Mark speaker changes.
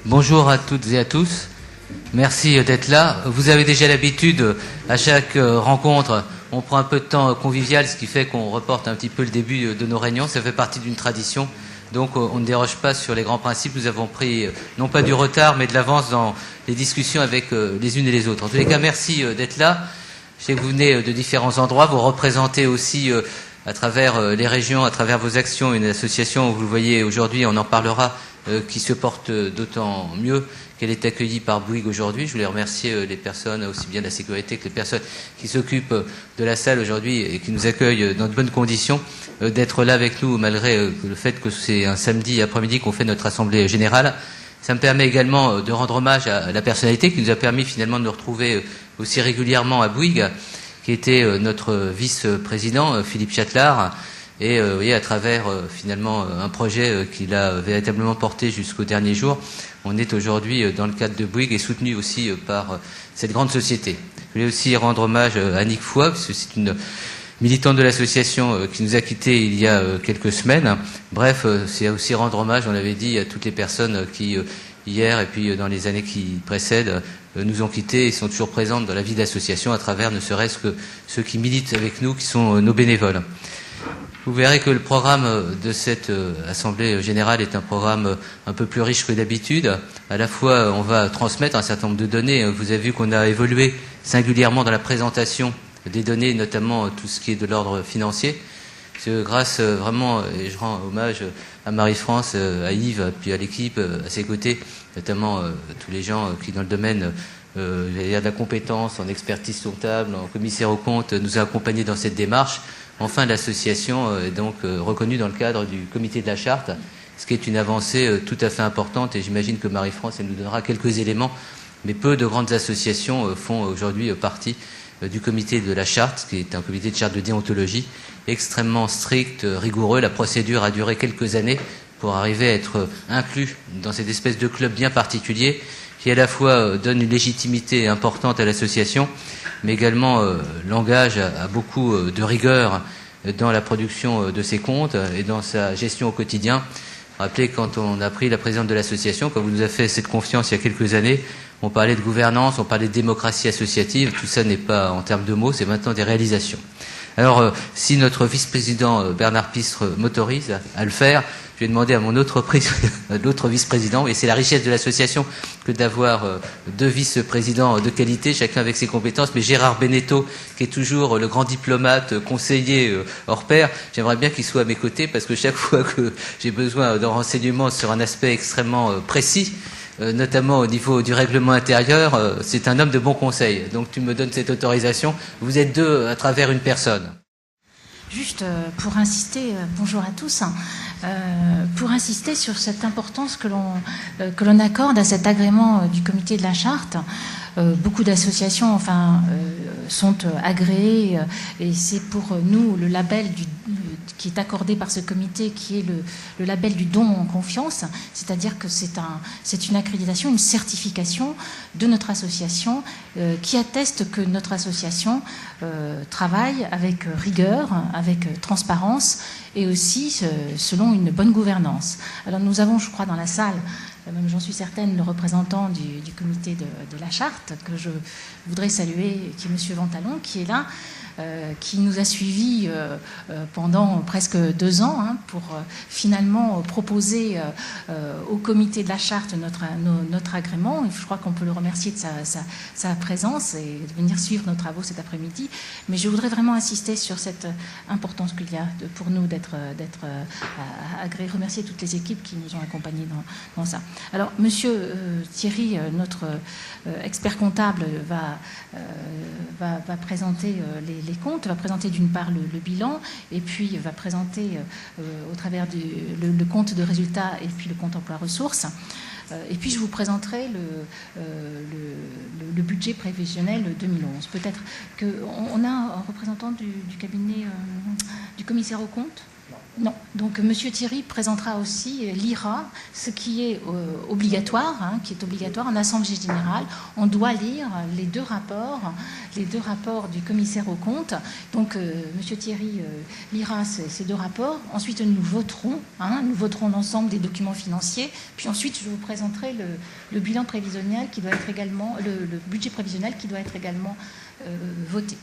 Speaker 1: Bonjour à toutes et à tous. Merci d'être là. Vous avez déjà l'habitude, à chaque rencontre, on prend un peu de temps convivial, ce qui fait qu'on reporte un petit peu le début de nos réunions. Ça fait partie d'une tradition. Donc on ne déroge pas sur les grands principes. Nous avons pris, non pas du retard, mais de l'avance dans les discussions avec les unes et les autres. En tous les cas, merci d'être là. Je sais que vous venez de différents endroits. Vous représentez aussi, à travers les régions, à travers vos actions, une association, vous le voyez aujourd'hui, on en parlera, qui se porte d'autant mieux qu'elle est accueillie par Bouygues aujourd'hui. Je voulais remercier les personnes, aussi bien de la sécurité que les personnes qui s'occupent de la salle aujourd'hui et qui nous accueillent dans de bonnes conditions, d'être là avec nous malgré le fait que c'est un samedi après-midi qu'on fait notre assemblée générale. Ça me permet également de rendre hommage à la personnalité qui nous a permis finalement de nous retrouver aussi régulièrement à Bouygues, qui était notre vice-président, Philippe Châtelard. Et vous voyez, à travers finalement un projet qu'il a véritablement porté jusqu'au dernier jour, on est aujourd'hui dans le cadre de Bouygues et soutenu aussi par cette grande société. Je voulais aussi rendre hommage à Annick Foy, parce que c'est une militante de l'association qui nous a quittés il y a quelques semaines. Bref, c'est aussi rendre hommage, on l'avait dit, à toutes les personnes qui, hier et puis dans les années qui précèdent, nous ont quittés et sont toujours présentes dans la vie d'association à travers ne serait-ce que ceux qui militent avec nous, qui sont nos bénévoles. Vous verrez que le programme de cette Assemblée générale est un programme un peu plus riche que d'habitude. À la fois, on va transmettre un certain nombre de données. Vous avez vu qu'on a évolué singulièrement dans la présentation des données, notamment tout ce qui est de l'ordre financier. Parce que grâce vraiment, et je rends hommage à Marie-France, à Yves, puis à l'équipe, à ses côtés, notamment tous les gens qui dans le domaine de la compétence, en expertise comptable, en commissaire aux comptes, nous a accompagnés dans cette démarche. Enfin, l'association est donc reconnue dans le cadre du comité de la charte, ce qui est une avancée tout à fait importante, et j'imagine que Marie-France elle nous donnera quelques éléments, mais peu de grandes associations font aujourd'hui partie du comité de la charte, qui est un comité de charte de déontologie extrêmement strict, rigoureux. La procédure a duré quelques années pour arriver à être inclus dans cette espèce de club bien particulier qui à la fois donne une légitimité importante à l'association, mais également l'engage à beaucoup de rigueur dans la production de ses comptes et dans sa gestion au quotidien. Rappelez, quand on a pris la présidente de l'association, quand vous nous avez fait cette confiance il y a quelques années, on parlait de gouvernance, on parlait de démocratie associative, tout ça n'est pas en termes de mots, c'est maintenant des réalisations. Alors, si notre vice-président Bernard Pistre m'autorise à le faire, je vais demander à mon autre vice-président, et c'est la richesse de l'association que d'avoir deux vice-présidents de qualité, chacun avec ses compétences, mais Gérard Beneteau, qui est toujours le grand diplomate, conseiller hors pair, j'aimerais bien qu'il soit à mes côtés, parce que chaque fois que j'ai besoin de renseignements sur un aspect extrêmement précis, notamment au niveau du règlement intérieur, c'est un homme de bon conseil. Donc tu me donnes cette autorisation. Vous êtes deux à travers une personne.
Speaker 2: Juste pour insister, bonjour à tous, pour insister sur cette importance que l'on accorde à cet agrément du comité de la charte. Beaucoup d'associations sont agréées et c'est pour nous le label qui est accordé par ce comité, qui est le label du don en confiance, c'est-à-dire que c'est une accréditation, une certification de notre association qui atteste que notre association travaille avec rigueur, avec transparence et aussi selon une bonne gouvernance. Alors nous avons, je crois, dans la salle, même j'en suis certaine, le représentant du comité de la charte, que je voudrais saluer, qui est M. Ventalon, qui est là, qui nous a suivis pendant presque 2 ans pour finalement proposer au comité de la charte notre agrément. Je crois qu'on peut le remercier de sa présence et de venir suivre nos travaux cet après-midi. Mais je voudrais vraiment insister sur cette importance qu'il y a pour nous d'être agréés, remercier toutes les équipes qui nous ont accompagnés dans ça. Alors, Monsieur Thierry, notre expert comptable, va présenter les comptes, va présenter d'une part le bilan et puis va présenter au travers le compte de résultats et puis le compte emploi-ressources. Et puis je vous présenterai le budget prévisionnel 2011. Peut-être qu'on a un représentant du cabinet du commissaire aux comptes ? Non. Donc Monsieur Thierry présentera aussi lira ce qui est obligatoire, qui est obligatoire en assemblée générale. On doit lire les deux rapports du commissaire aux comptes. Donc Monsieur Thierry lira ces deux rapports. Ensuite nous voterons l'ensemble des documents financiers. Puis ensuite je vous présenterai le bilan prévisionnel qui doit être également le budget prévisionnel qui doit être également voté.